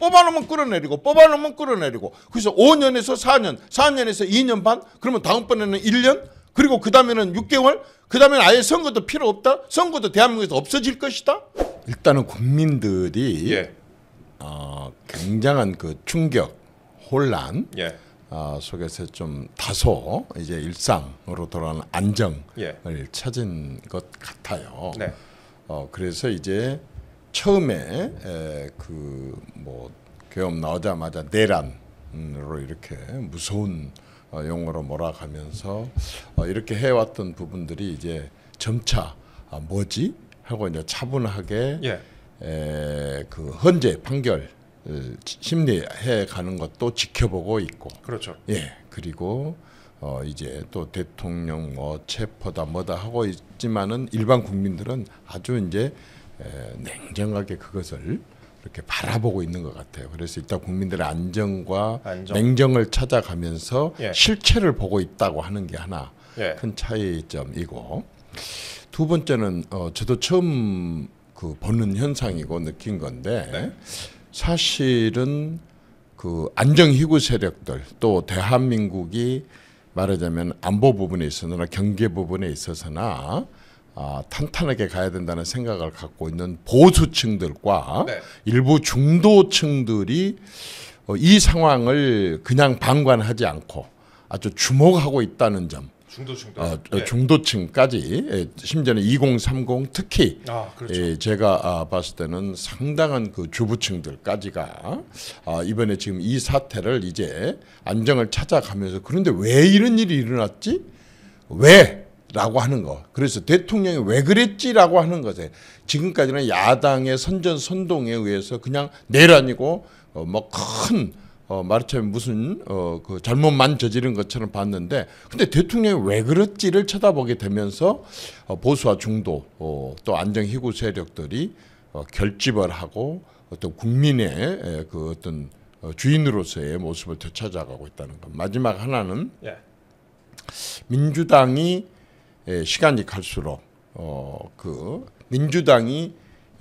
뽑아놓으면 끌어내리고 뽑아놓으면 끌어내리고 그래서 5년에서 4년 4년에서 2년 반 그러면 다음번에는 1년 그리고 그 다음에는 6개월 그 다음에는 아예 선거도 필요 없다. 선거도 대한민국에서 없어질 것이다. 일단은 국민들이 예. 굉장한 그 충격 혼란 예. 속에서 좀 다소 이제 일상으로 돌아가는 안정을 예. 찾은 것 같아요. 네. 그래서 이제 처음에 그 뭐 계엄 나오자마자 내란으로 이렇게 무서운 용어로 몰아가면서 이렇게 해왔던 부분들이 이제 점차 뭐지 하고 이제 차분하게 예. 그 헌재 판결 심리해 가는 것도 지켜보고 있고 그렇죠. 예 그리고 이제 또 대통령 뭐 체포다 뭐다 하고 있지만은 일반 국민들은 아주 이제 냉정하게 그것을 이렇게 바라보고 있는 것 같아요. 그래서 일단 국민들의 안정. 냉정을 찾아가면서 예. 실체를 보고 있다고 하는 게 하나 예. 큰 차이점이고 두 번째는 저도 처음 그 보는 현상이고 느낀 건데 네. 사실은 그 안정희구 세력들 또 대한민국이 말하자면 안보 부분에 있어서나 경제 부분에 있어서나 탄탄하게 가야 된다는 생각을 갖고 있는 보수층들과 네. 일부 중도층들이 이 상황을 그냥 방관하지 않고 아주 주목하고 있다는 점. 중도층들. 예. 중도층까지 심지어는 2030 특히 그렇죠. 제가 봤을 때는 상당한 그 주부층들까지가 이번에 지금 이 사태를 이제 안정을 찾아가면서 그런데 왜 이런 일이 일어났지? 왜? 라고 하는 거. 그래서 대통령이 왜 그랬지라고 하는 것에 지금까지는 야당의 선전선동에 의해서 그냥 내란이고 뭐 큰 말하자면 무슨 그 잘못만 저지른 것처럼 봤는데 근데 대통령이 왜 그랬지를 쳐다보게 되면서 보수와 중도 또 안정희구 세력들이 결집을 하고 어떤 국민의 그 어떤 주인으로서의 모습을 되찾아가고 있다는 것. 마지막 하나는 예. 민주당이 시간이 갈수록 그 민주당이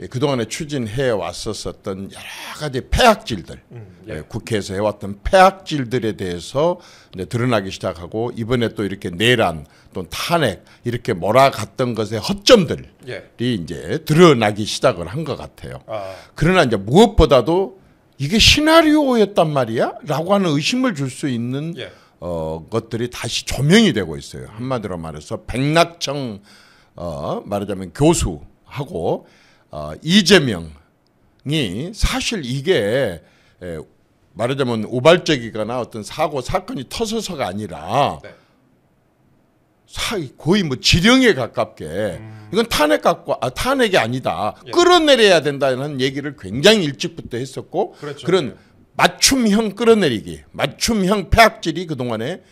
그동안에 추진해 왔었던 여러 가지 폐악질들 예. 국회에서 해왔던 폐악질들에 대해서 이제 드러나기 시작하고 이번에 또 이렇게 내란 또 탄핵 이렇게 몰아갔던 것의 허점들이 예. 이제 드러나기 시작을 한 것 같아요. 그러나 이제 무엇보다도 이게 시나리오였단 말이야? 라고 하는 의심을 줄 수 있는 예. 것들이 다시 조명이 되고 있어요. 한마디로 말해서 백낙청 말하자면 교수하고 이재명이 사실 이게 말하자면 우발적이거나 어떤 사고 사건이 터서서가 아니라 네. 거의 뭐 지령에 가깝게 이건 탄핵이 아니다. 예. 끌어내려야 된다는 얘기를 굉장히 일찍부터 했었고 그렇죠. 그런 예. 맞춤형 끌어내리기, 맞춤형 폐악질이 그동안에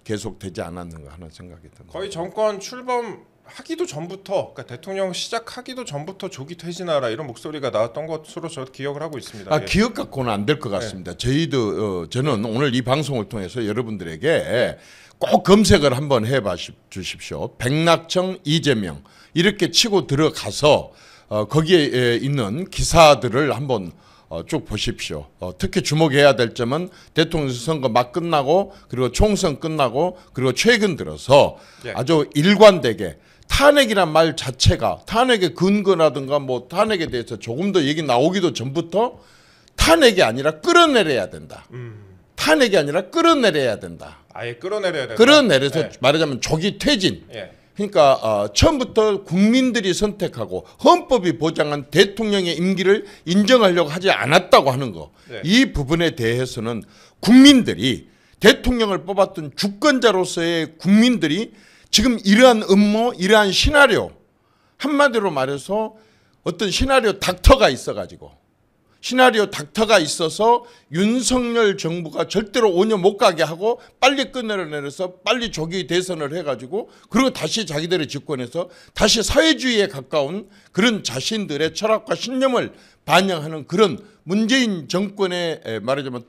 계속되지 않았는가 하는 생각이 듭니다. 거의 정권 출범하기도 전부터 그러니까 대통령 시작하기도 전부터 조기 퇴진하라 이런 목소리가 나왔던 것으로 저 기억을 하고 있습니다. 예. 기억 갖고는 안 될 것 같습니다. 저는 오늘 이 방송을 통해서 여러분들에게 꼭 검색을 한번 해봐 주십시오. 백낙청, 이재명 이렇게 치고 들어가서 거기에 있는 기사들을 한번 쭉 보십시오. 특히 주목해야 될 점은 대통령 선거 막 끝나고 그리고 총선 끝나고 그리고 최근 들어서 예. 아주 일관되게 탄핵이란 말 자체가 탄핵의 근거라든가 뭐 탄핵에 대해서 조금 더 얘기 나오기도 전부터 탄핵이 아니라 끌어내려야 된다. 탄핵이 아니라 끌어내려야 된다. 아예 끌어내려야 된다. 끌어내려서 예. 말하자면 조기 퇴진. 예. 그러니까 처음부터 국민들이 선택하고 헌법이 보장한 대통령의 임기를 인정하려고 하지 않았다고 하는 거. 네. 이 부분에 대해서는 국민들이 대통령을 뽑았던 주권자로서의 국민들이 지금 이러한 음모, 이러한 시나리오 한마디로 말해서 어떤 시나리오 닥터가 있어가지고 시나리오 닥터가 있어서 윤석열 정부가 절대로 5년 못 가게 하고 빨리 끝내려내서 빨리 조기 대선을 해가지고 그리고 다시 자기들의 집권에서 다시 사회주의에 가까운 그런 자신들의 철학과 신념을 반영하는 그런 문재인 정권의 말하자면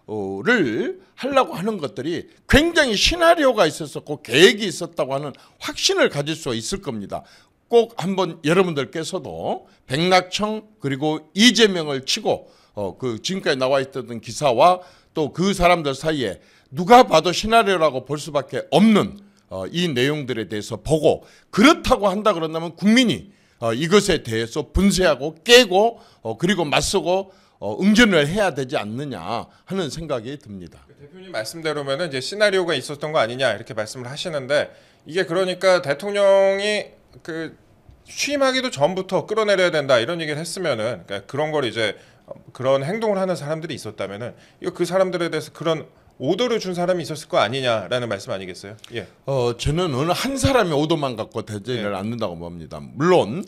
투를 하려고 하는 것들이 굉장히 시나리오가 있었고 계획이 있었다고 하는 확신을 가질 수 있을 겁니다. 꼭 한번 여러분들께서도 백낙청 그리고 이재명을 치고 그 지금까지 나와 있던 기사와 또 그 사람들 사이에 누가 봐도 시나리오라고 볼 수밖에 없는 이 내용들에 대해서 보고 그렇다고 한다 그런다면 국민이 이것에 대해서 분쇄하고 깨고 그리고 맞서고 응전을 해야 되지 않느냐 하는 생각이 듭니다. 대표님 말씀대로면은 이제 시나리오가 있었던 거 아니냐 이렇게 말씀을 하시는데 이게 그러니까 대통령이 그 취임하기도 전부터 끌어내려야 된다 이런 얘기를 했으면은 그러니까 그런 걸 이제 그런 행동을 하는 사람들이 있었다면은 이거 그 사람들에 대해서 그런 오더를 준 사람이 있었을 거 아니냐라는 말씀 아니겠어요? 예. 저는 어느 한 사람의 오더만 갖고 되지를 않는다고 봅니다. 물론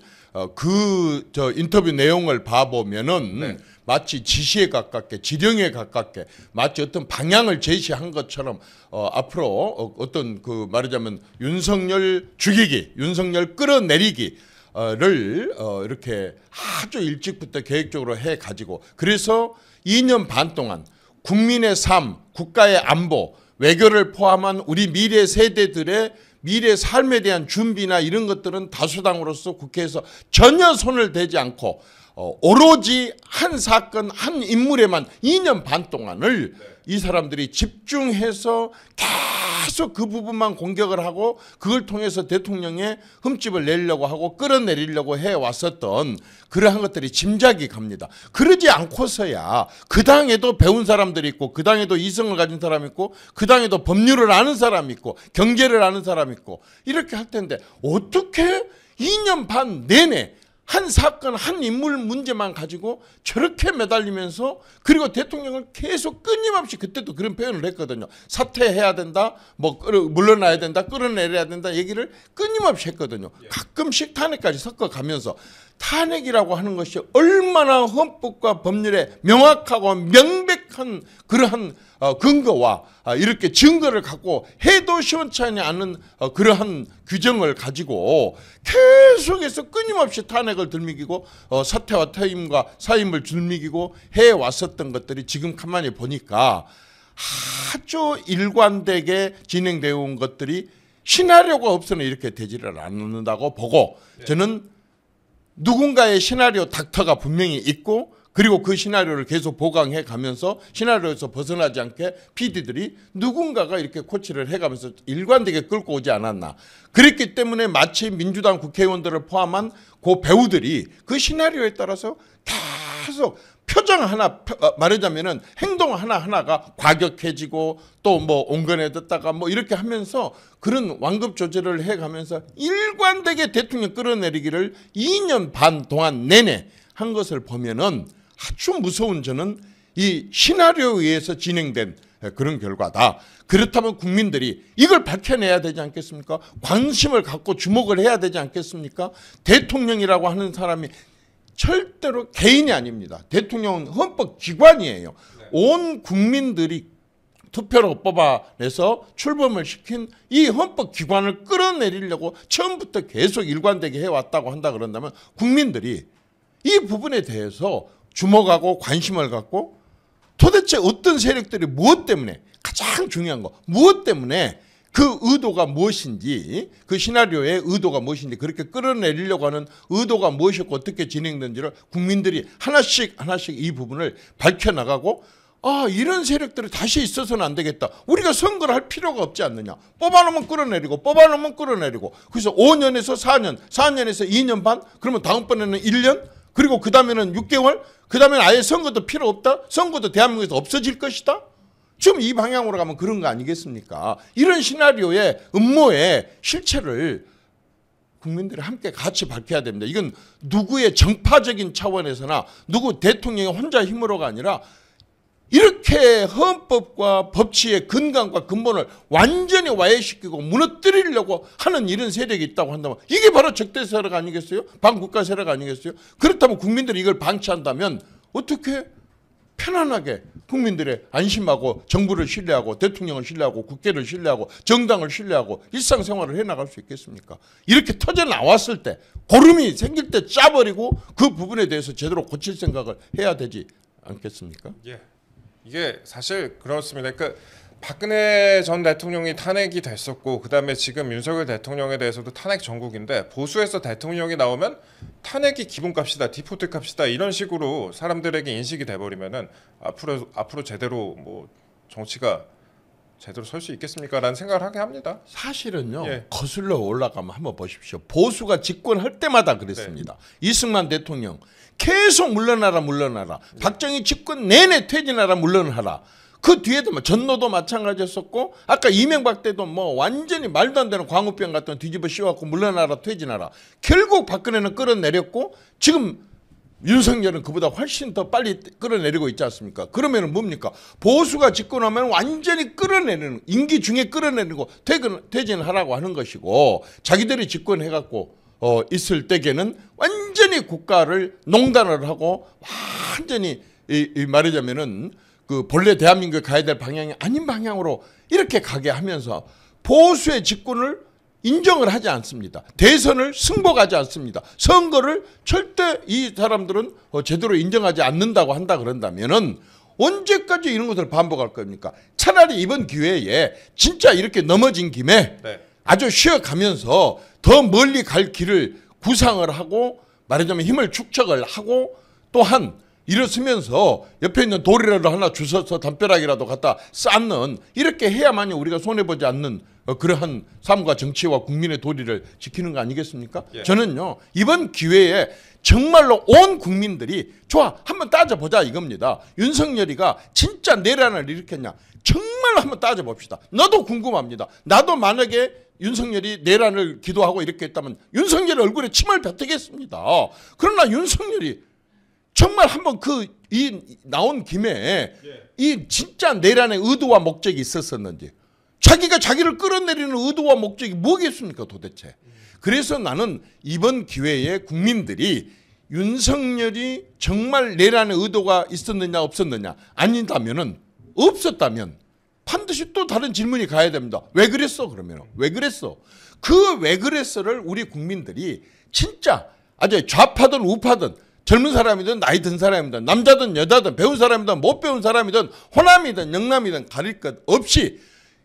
그 인터뷰 내용을 봐보면은 마치 지시에 가깝게 지령에 가깝게 마치 어떤 방향을 제시한 것처럼 앞으로 어떤 그 말하자면 윤석열 죽이기, 윤석열 끌어내리기 를 이렇게 아주 일찍부터 계획적으로 해 가지고 그래서 2년 반 동안 국민의 삶, 국가의 안보, 외교를 포함한 우리 미래 세대들의 미래 삶에 대한 준비나 이런 것들은 다수당으로서 국회에서 전혀 손을 대지 않고 오로지 한 사건, 한 인물에만 2년 반 동안을 이 사람들이 집중해서 계속 그 부분만 공격을 하고 그걸 통해서 대통령의 흠집을 내려고 하고 끌어내리려고 해왔었던 그러한 것들이 짐작이 갑니다. 그러지 않고서야 그 당에도 배운 사람들이 있고 그 당에도 이성을 가진 사람이 있고 그 당에도 법률을 아는 사람이 있고 경제를 아는 사람이 있고 이렇게 할 텐데 어떻게 2년 반 내내 한 사건, 한 인물 문제만 가지고 저렇게 매달리면서 그리고 대통령을 계속 끊임없이 그때도 그런 표현을 했거든요. 사퇴해야 된다, 뭐 물러나야 된다, 끌어내려야 된다 얘기를 끊임없이 했거든요. 가끔씩 탄핵까지 섞어가면서 탄핵이라고 하는 것이 얼마나 헌법과 법률에 명확하고 명백한 그러한 근거와 이렇게 증거를 갖고 해도 시원찮지 않은 그러한 규정을 가지고 계속해서 끊임없이 탄핵을 들미기고 사퇴와 퇴임과 사임을 들미기고 해왔었던 것들이 지금 가만히 보니까 아주 일관되게 진행되어 온 것들이 시나리오가 없어는 이렇게 되지를 않는다고 보고 저는 누군가의 시나리오 닥터가 분명히 있고 그리고 그 시나리오를 계속 보강해 가면서 시나리오에서 벗어나지 않게 PD들이 누군가가 이렇게 코치를 해가면서 일관되게 끌고 오지 않았나. 그랬기 때문에 마치 민주당 국회의원들을 포함한 그 배우들이 그 시나리오에 따라서 계속 표정 하나 말하자면은 행동 하나하나가 과격해지고 또 뭐 온건에 듣다가 뭐 이렇게 하면서 그런 완급 조절을 해가면서 일관되게 대통령 끌어내리기를 2년 반 동안 내내 한 것을 보면은 아주 무서운 저는 이 시나리오에 의해서 진행된 그런 결과다. 그렇다면 국민들이 이걸 밝혀내야 되지 않겠습니까? 관심을 갖고 주목을 해야 되지 않겠습니까? 대통령이라고 하는 사람이 절대로 개인이 아닙니다. 대통령은 헌법기관이에요. 온 국민들이 투표로 뽑아내서 출범을 시킨 이 헌법기관을 끌어내리려고 처음부터 계속 일관되게 해왔다고 한다 그런다면 국민들이 이 부분에 대해서 주목하고 관심을 갖고 도대체 어떤 세력들이 무엇 때문에 가장 중요한 거 무엇 때문에 그 의도가 무엇인지 그 시나리오의 의도가 무엇인지 그렇게 끌어내리려고 하는 의도가 무엇이었고 어떻게 진행된지를 국민들이 하나씩 이 부분을 밝혀나가고 이런 세력들이 다시 있어서는 안 되겠다. 우리가 선거를 할 필요가 없지 않느냐. 뽑아놓으면 끌어내리고 그래서 5년에서 4년 4년에서 2년 반 그러면 다음번에는 1년 그리고 그 다음에는 6개월 그 다음에는 아예 선거도 필요 없다. 선거도 대한민국에서 없어질 것이다. 지금 이 방향으로 가면 그런 거 아니겠습니까? 이런 시나리오의 음모의 실체를 국민들이 함께 같이 밝혀야 됩니다. 이건 누구의 정파적인 차원에서나 누구 대통령의 혼자 힘으로가 아니라 이렇게 헌법과 법치의 근간과 근본을 완전히 와해시키고 무너뜨리려고 하는 이런 세력이 있다고 한다면 이게 바로 적대 세력 아니겠어요? 반국가 세력 아니겠어요? 그렇다면 국민들이 이걸 방치한다면 어떻게 편안하게 국민들의 안심하고 정부를 신뢰하고 대통령을 신뢰하고 국회를 신뢰하고 정당을 신뢰하고 일상생활을 해나갈 수 있겠습니까? 이렇게 터져나왔을 때 고름이 생길 때 짜버리고 그 부분에 대해서 제대로 고칠 생각을 해야 되지 않겠습니까? 예. 이게 사실 그렇습니다. 그러니까 박근혜 전 대통령이 탄핵이 됐었고 그다음에 지금 윤석열 대통령에 대해서도 탄핵 전국인데 보수에서 대통령이 나오면 탄핵이 기본값이다, 디포트 값이다 이런 식으로 사람들에게 인식이 돼버리면은 앞으로 제대로 뭐 정치가 제대로 설 수 있겠습니까라는 생각을 하게 합니다. 사실은요. 예. 거슬러 올라가면 한번 보십시오. 보수가 집권할 때마다 그랬습니다. 이승만 대통령 계속 물러나라. 박정희 집권 내내 퇴진하라 물러나라. 그 뒤에도 뭐 전노도 마찬가지였었고 아까 이명박 때도 뭐 완전히 말도 안 되는 광우병 같은 거 뒤집어 씌워갖고 물러나라 퇴진하라. 결국 박근혜는 끌어내렸고 지금 윤석열은 그보다 훨씬 더 빨리 끌어내리고 있지 않습니까? 그러면 뭡니까? 보수가 집권하면 완전히 끌어내리는 임기 중에 끌어내리고 퇴진하라고 하는 것이고 자기들이 집권해갖고 있을 때에는 완전히 국가를 농단을 하고 완전히 이 말하자면은 그 본래 대한민국에 가야 될 방향이 아닌 방향으로 이렇게 가게 하면서 보수의 집권을 인정을 하지 않습니다. 대선을 승복하지 않습니다. 선거를 절대 이 사람들은 제대로 인정하지 않는다고 한다 그런다면은 언제까지 이런 것을 반복할 겁니까? 차라리 이번 기회에 진짜 이렇게 넘어진 김에 아주 쉬어가면서 더 멀리 갈 길을 구상을 하고 말하자면 힘을 축적을 하고 또한 일어서면서 옆에 있는 돌이라도 하나 주워서 담벼락이라도 갖다 쌓는 이렇게 해야만이 우리가 손해보지 않는 그러한 삶과 정치와 국민의 도리를 지키는 거 아니겠습니까? 예. 저는요 이번 기회에 정말로 온 국민들이 좋아 한번 따져보자 이겁니다. 윤석열이가 진짜 내란을 일으켰냐 정말로 한번 따져봅시다. 나도 궁금합니다. 나도 만약에 윤석열이 내란을 기도하고 이렇게 했다면 윤석열 얼굴에 침을 뱉겠습니다. 그러나 윤석열이 정말 한번 이 나온 김에 이 진짜 내란의 의도와 목적이 있었었는지 자기가 자기를 끌어내리는 의도와 목적이 뭐겠습니까 도대체. 그래서 나는 이번 기회에 국민들이 윤석열이 정말 내란의 의도가 있었느냐 없었느냐 아니다면은 없었다면 반드시 또 다른 질문이 가야 됩니다. 왜 그랬어 그러면 왜 그랬어. 그 왜 그랬어를 우리 국민들이 진짜 아주 좌파든 우파든 젊은 사람이든 나이 든 사람이든 남자든 여자든 배운 사람이든 못 배운 사람이든 호남이든 영남이든 가릴 것 없이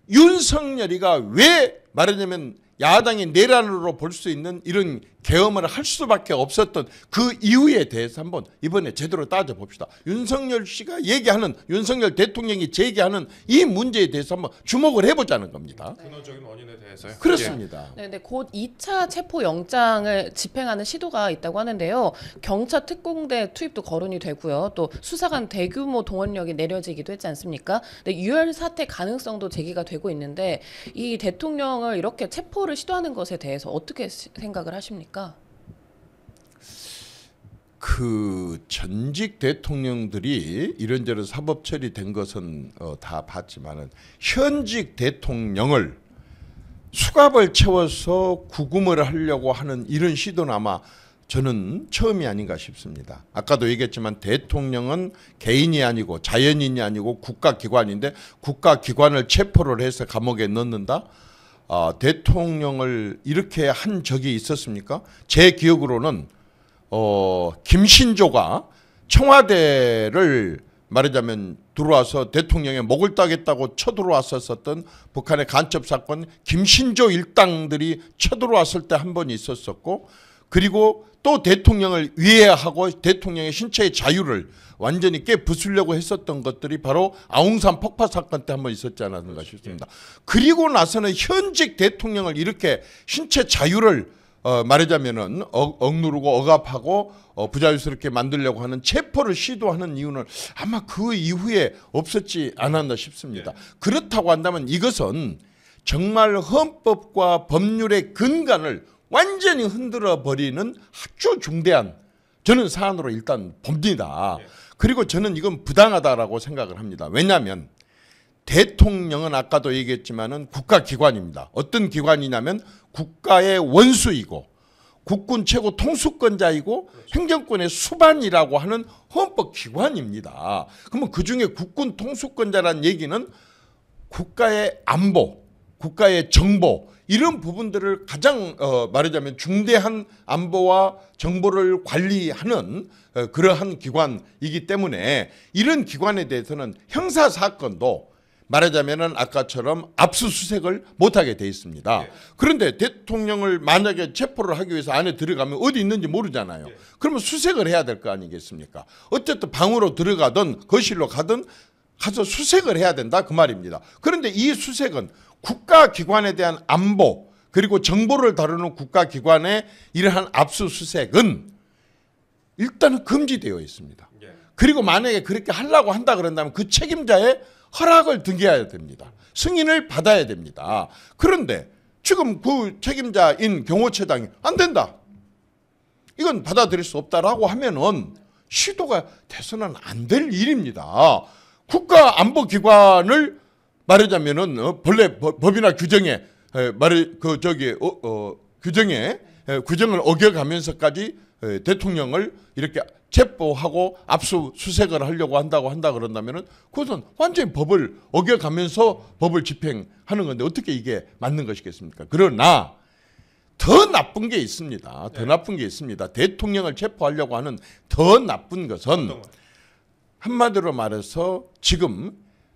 윤석열이가 왜 말하자면 야당이 내란으로 볼 수 있는 이런 계엄을 할 수밖에 없었던 그 이유에 대해서 한번 이번에 제대로 따져봅시다. 윤석열 씨가 얘기하는 윤석열 대통령이 제기하는 이 문제에 대해서 한번 주목을 해보자는 겁니다. 근원적인 원인에 대해서요. 그렇습니다. 네, 곧 2차 체포 영장을 집행하는 시도가 있다고 하는데요. 경찰 특공대 투입도 거론이 되고요. 또 수사관 대규모 동원력이 내려지기도 했지 않습니까? 네, 유혈 사태 가능성도 제기가 되고 있는데 이 대통령을 이렇게 체포를 시도하는 것에 대해서 어떻게 생각을 하십니까? 그 전직 대통령들이 이런저런 사법 처리된 것은 다 봤지만은 현직 대통령을 수갑을 채워서 구금을 하려고 하는 이런 시도는 아마 저는 처음이 아닌가 싶습니다. 아까도 얘기했지만 대통령은 개인이 아니고 자연인이 아니고 국가기관인데 국가기관을 체포를 해서 감옥에 넣는다? 대통령을 이렇게 한 적이 있었습니까? 제 기억으로는 김신조가 청와대를 말하자면 들어와서 대통령의 목을 따겠다고 쳐들어왔었던 북한의 간첩 사건 김신조 일당들이 쳐들어왔을 때 한 번 있었었고 그리고 또 대통령을 위해하고 대통령의 신체의 자유를 완전히 깨부수려고 했었던 것들이 바로 아웅산 폭파 사건 때 한 번 있었지 않았는가 싶습니다. 그리고 나서는 현직 대통령을 이렇게 신체 자유를 말하자면은 억누르고 억압하고 부자유스럽게 만들려고 하는 체포를 시도하는 이유는 아마 그 이후에 없었지 않았나 싶습니다. 그렇다고 한다면 이것은 정말 헌법과 법률의 근간을 완전히 흔들어 버리는 아주 중대한 저는 사안으로 일단 봅니다. 그리고 저는 이건 부당하다라고 생각을 합니다. 왜냐하면 대통령은 아까도 얘기했지만은 국가기관입니다. 어떤 기관이냐면 국가의 원수이고 국군 최고 통수권자이고 행정권의 수반이라고 하는 헌법기관입니다. 그러면 그중에 국군 통수권자라는 얘기는 국가의 안보, 국가의 정보 이런 부분들을 가장 말하자면 중대한 안보와 정보를 관리하는 그러한 기관이기 때문에 이런 기관에 대해서는 형사사건도 말하자면은 아까처럼 압수수색을 못하게 돼 있습니다. 예. 그런데 대통령을 만약에 체포를 하기 위해서 안에 들어가면 어디 있는지 모르잖아요. 예. 그러면 수색을 해야 될 거 아니겠습니까? 어쨌든 방으로 들어가든 거실로 가든 가서 수색을 해야 된다 그 말입니다. 그런데 이 수색은 국가기관에 대한 안보 그리고 정보를 다루는 국가기관의 이러한 압수수색은 일단은 금지되어 있습니다. 예. 그리고 만약에 그렇게 하려고 한다 그런다면 그 책임자의 허락을 등기해야 됩니다. 승인을 받아야 됩니다. 그런데 지금 그 책임자인 경호처장이 안 된다. 이건 받아들일 수 없다라고 하면은 시도가 돼서는 안 될 일입니다. 국가안보기관을 말하자면은 본래 법이나 규정에 규정을 어겨가면서까지 대통령을 이렇게 체포하고 압수수색을 하려고 한다 그런다면은 그것은 완전히 법을 어겨가면서 법을 집행하는 건데 어떻게 이게 맞는 것이겠습니까? 그러나 더 나쁜 게 있습니다. 더 나쁜 게 있습니다. 대통령을 체포하려고 하는 더 나쁜 것은 한마디로 말해서 지금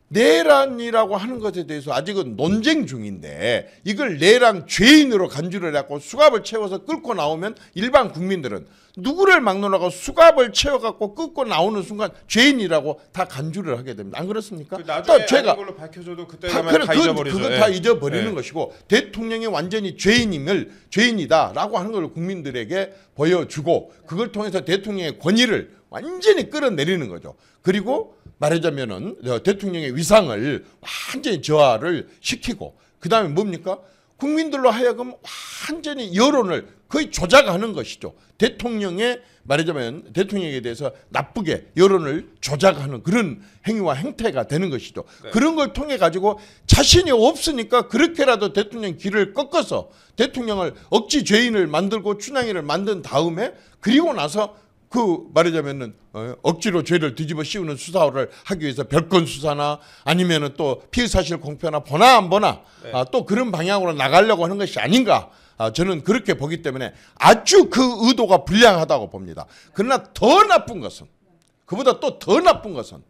내란이라고 하는 것에 대해서 아직은 논쟁 중인데 이걸 내란 죄인으로 간주를 해갖고 수갑을 채워서 끌고 나오면 일반 국민들은 누구를 막론하고 수갑을 채워갖고 끌고 나오는 순간 죄인이라고 다 간주를 하게 됩니다. 안 그렇습니까? 그 나중에 죄가 아닌 걸로 밝혀져도 그때 가면 다 잊어버리죠. 그거 다 잊어버리는 것이고 대통령이 완전히 죄인이다라고 하는 걸 국민들에게 보여주고 그걸 통해서 대통령의 권위를 완전히 끌어내리는 거죠. 그리고 말하자면은 대통령의 위상을 완전히 저하를 시키고 그 다음에 뭡니까? 국민들로 하여금 완전히 여론을 거의 조작하는 것이죠. 대통령의 말하자면 대통령에 대해서 나쁘게 여론을 조작하는 그런 행위와 행태가 되는 것이죠. 네. 그런 걸 통해 가지고 자신이 없으니까 그렇게라도 대통령 길을 꺾어서 대통령을 억지 죄인을 만들고 춘향이를 만든 다음에 그리고 나서 그 말하자면은 억지로 죄를 뒤집어 씌우는 수사를 하기 위해서 별건 수사나 아니면은 또 피의 사실 공표나 보나 안 보나 네. 또 그런 방향으로 나가려고 하는 것이 아닌가 저는 그렇게 보기 때문에 아주 그 의도가 불량하다고 봅니다. 그러나 더 나쁜 것은 그보다 또 더 나쁜 것은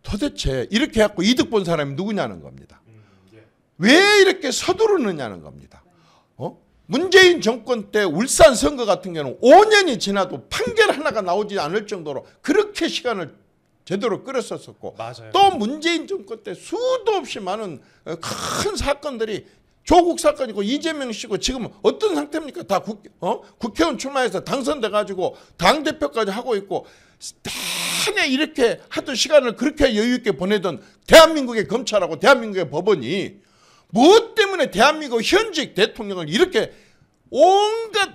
도대체 이렇게 해갖고 이득 본 사람이 누구냐는 겁니다. 예. 왜 이렇게 서두르느냐는 겁니다. 문재인 정권 때 울산 선거 같은 경우는 5년이 지나도 판결 하나가 나오지 않을 정도로 그렇게 시간을 제대로 끌었었고 맞아요. 또 문재인 정권 때 수도 없이 많은 큰 사건들이 조국 사건이고 이재명 씨고 지금 어떤 상태입니까? 다 국회의원 출마해서 당선돼 가지고 당대표까지 하고 있고 내내 이렇게 하던 시간을 그렇게 여유 있게 보내던 대한민국의 검찰하고 대한민국의 법원이 무엇 때문에 대한민국 현직 대통령을 이렇게 온갖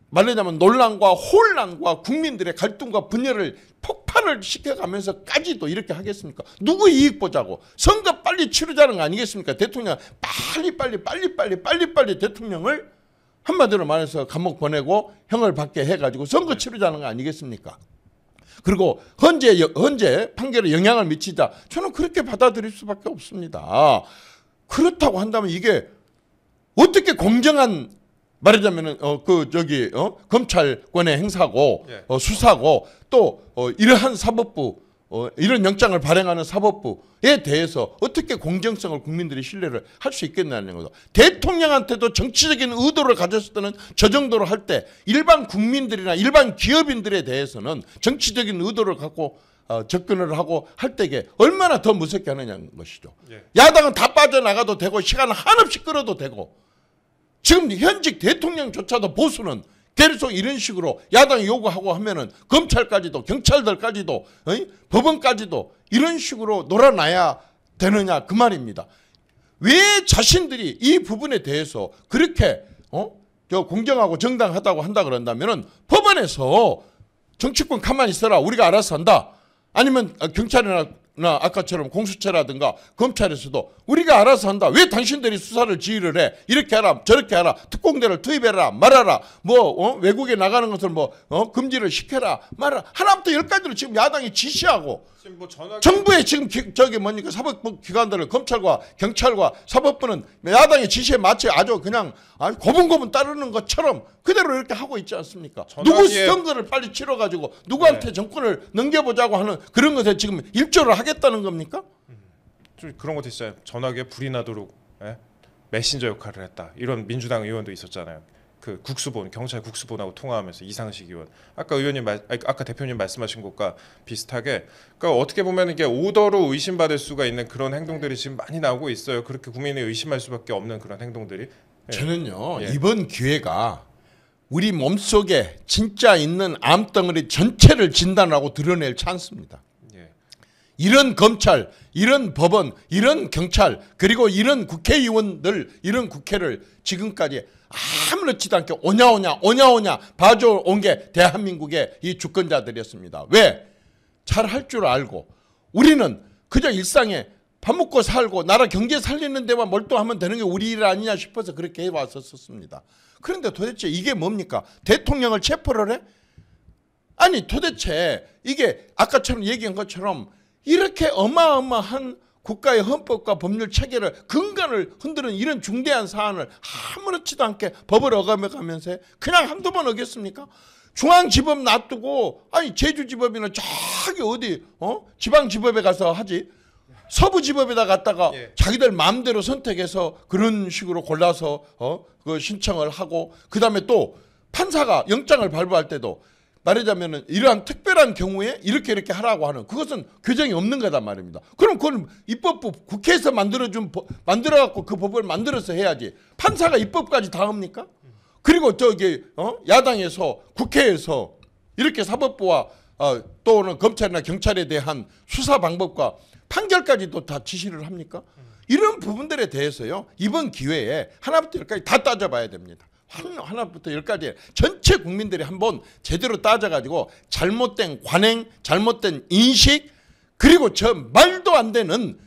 말하자면 논란과 혼란과 국민들의 갈등과 분열을 폭발을 시켜가면서까지도 이렇게 하겠습니까? 누구 이익 보자고 선거 빨리 치르자는 거 아니겠습니까? 대통령 빨리 대통령을 한마디로 말해서 감옥 보내고 형을 받게 해가지고 선거 치르자는 거 아니겠습니까? 그리고 헌재 판결에 영향을 미치자 저는 그렇게 받아들일 수밖에 없습니다. 그렇다고 한다면 이게 어떻게 공정한 말하자면은 검찰권의 행사고 예. 수사고 또 이러한 사법부 이런 영장을 발행하는 사법부에 대해서 어떻게 공정성을 국민들이 신뢰를 할 수 있겠냐는 거죠. 대통령한테도 정치적인 의도를 가졌을 때는 저 정도로 할 때 일반 국민들이나 일반 기업인들에 대해서는 정치적인 의도를 갖고 접근을 하고 할 때게 얼마나 더 무섭게 하느냐는 것이죠. 예. 야당은 다 빠져나가도 되고 시간을 한없이 끌어도 되고 지금 현직 대통령조차도 보수는 계속 이런 식으로 야당이 요구하고 하면은 검찰까지도 경찰들까지도 법원까지도 이런 식으로 놀아놔야 되느냐 그 말입니다. 왜 자신들이 이 부분에 대해서 그렇게 공정하고 정당하다고 한다 그런다면은 법원에서 정치권 가만히 있어라 우리가 알아서 한다. 아니면 경찰이나 아까처럼 공수처라든가 검찰에서도 우리가 알아서 한다. 왜 당신들이 수사를 지휘를 해? 이렇게 하라 저렇게 하라. 특공대를 투입해라 말아라. 외국에 나가는 것을 금지를 시켜라 말아라. 하나부터 열까지로 지금 야당이 지시하고 지금 뭐 정부의 지금 사법부 기관들을 검찰과 경찰과 사법부는 야당의 지시에 맞춰 아주 그냥 고분고분 따르는 것처럼 그대로 이렇게 하고 있지 않습니까? 누구 선거를 빨리 치러가지고 누구한테 정권을 넘겨보자고 하는 그런 것에 지금 일조를 하겠다는 겁니까? 좀 그런 것도 있어요. 전화기에 불이 나도록 메신저 역할을 했다. 이런 민주당 의원도 있었잖아요. 그 국수본 경찰 국수본하고 통화하면서 이상식 의원 아까 대표님 말씀하신 것과 비슷하게 그러니까 어떻게 보면 이게 오더로 의심받을 수가 있는 그런 행동들이 지금 많이 나오고 있어요. 그렇게 국민이 의심할 수밖에 없는 그런 행동들이. 저는요 예. 이번 기회가 우리 몸속에 진짜 있는 암덩어리 전체를 진단하고 드러낼 찬스입니다. 예. 이런 검찰, 이런 법원, 이런 경찰 그리고 이런 국회의원들 이런 국회를 지금까지 아무렇지도 않게 오냐 봐줘온 게 대한민국의 이 주권자들이었습니다. 왜? 잘 할 줄 알고 우리는 그저 일상에 밥 먹고 살고 나라 경제 살리는 데만 몰두하면 되는 게 우리 일 아니냐 싶어서 그렇게 해왔었습니다. 그런데 도대체 이게 뭡니까? 대통령을 체포를 해? 아니 도대체 이게 아까처럼 얘기한 것처럼 이렇게 어마어마한 국가의 헌법과 법률 체계를 근간을 흔드는 이런 중대한 사안을 아무렇지도 않게 법을 어겨가면서 그냥 한두 번 어겼습니까? 중앙지법 놔두고 아니 제주지법이나 저기 어디 지방지법에 가서 하지 서부지법에다 갔다가 예. 자기들 마음대로 선택해서 그런 식으로 골라서 그 신청을 하고 그 다음에 또 판사가 영장을 발부할 때도 말하자면은 이러한 특별한 경우에 이렇게 하라고 하는 그것은 규정이 없는 거단 말입니다. 그럼 그건 입법부 국회에서 만들어갖고 그 법을 만들어서 해야지 판사가 입법까지 다 합니까? 그리고 저기 야당에서 국회에서 이렇게 사법부와 또는 검찰이나 경찰에 대한 수사 방법과 판결까지도 다 지시를 합니까? 이런 부분들에 대해서요 이번 기회에 하나부터 열까지 다 따져봐야 됩니다. 하나부터 열까지 전체 국민들이 한번 제대로 따져가지고 잘못된 관행, 잘못된 인식 그리고 저 말도 안 되는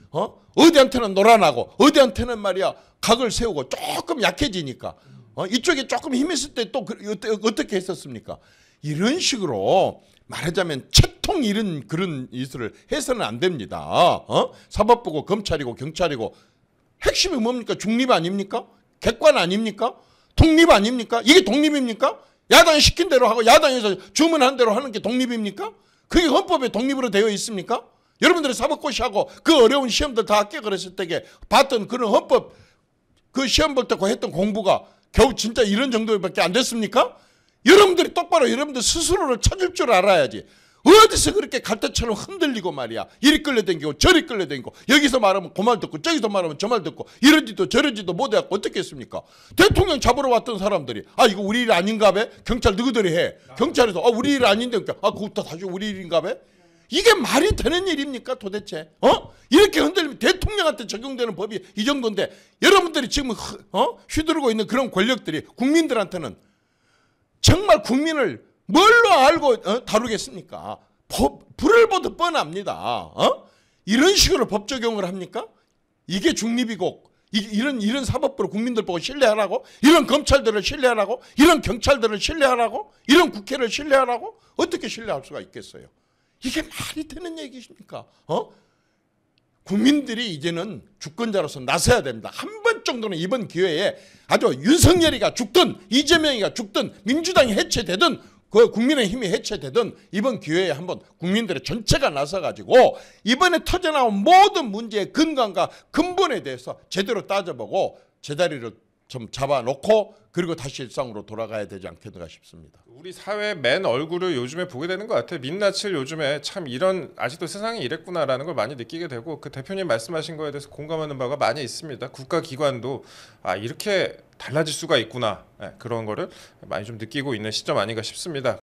어디한테는 놀아나고 어디한테는 말이야 각을 세우고 조금 약해지니까 이쪽에 조금 힘 있을 때 또 어떻게 했었습니까? 이런 식으로 말하자면 채통 이런 그런 일을 해서는 안 됩니다. 사법부고 검찰이고 경찰이고 핵심이 뭡니까? 중립 아닙니까? 객관 아닙니까? 독립 아닙니까? 이게 독립입니까? 야당이 시킨 대로 하고 야당에서 주문한 대로 하는 게 독립입니까? 그게 헌법에 독립으로 되어 있습니까? 여러분들이 사법고시하고 그 어려운 시험들 다 합격을 그랬을 때에 봤던 그런 헌법 그 시험 볼 때 했던 공부가 겨우 진짜 이런 정도밖에 안 됐습니까? 여러분들이 똑바로 여러분들 스스로를 찾을 줄 알아야지. 어디서 그렇게 갈대처럼 흔들리고 말이야. 이리 끌려다니고 저리 끌려다니고 여기서 말하면 그 말 듣고 저기서 말하면 저 말 듣고 이러지도 저러지도 못해갖고 어떻게 했습니까? 대통령 잡으러 왔던 사람들이 이거 우리 일 아닌가 봐? 경찰 누구들이 해? 경찰에서 우리 일 아닌데 그것도 다시 우리 일인가 봐? 이게 말이 되는 일입니까 도대체? 이렇게 흔들리면 대통령한테 적용되는 법이 이 정도인데 여러분들이 지금 휘두르고 있는 그런 권력들이 국민들한테는 정말 국민을 뭘로 알고 다루겠습니까? 불을 보듯 뻔합니다. 이런 식으로 법 적용을 합니까? 이게 중립이고 이런 사법부를 국민들 보고 신뢰하라고? 이런 검찰들을 신뢰하라고? 이런 경찰들을 신뢰하라고? 이런 국회를 신뢰하라고? 어떻게 신뢰할 수가 있겠어요? 이게 말이 되는 얘기십니까? 국민들이 이제는 주권자로서 나서야 됩니다. 한 번 정도는 이번 기회에 아주 윤석열이가 죽든 이재명이가 죽든 민주당이 해체되든 그 국민의힘이 해체되든 이번 기회에 한번 국민들의 전체가 나서가지고 이번에 터져나온 모든 문제의 근간과 근본에 대해서 제대로 따져보고 제자리를 좀 잡아놓고 그리고 다시 일상으로 돌아가야 되지 않겠는가 싶습니다. 우리 사회 맨 얼굴을 요즘에 보게 되는 것 같아요. 민낯을 요즘에 참 이런 아직도 세상이 이랬구나라는 걸 많이 느끼게 되고 그 대표님 말씀하신 거에 대해서 공감하는 바가 많이 있습니다. 국가기관도 이렇게 달라질 수가 있구나 그런 거를 많이 좀 느끼고 있는 시점 아닌가 싶습니다.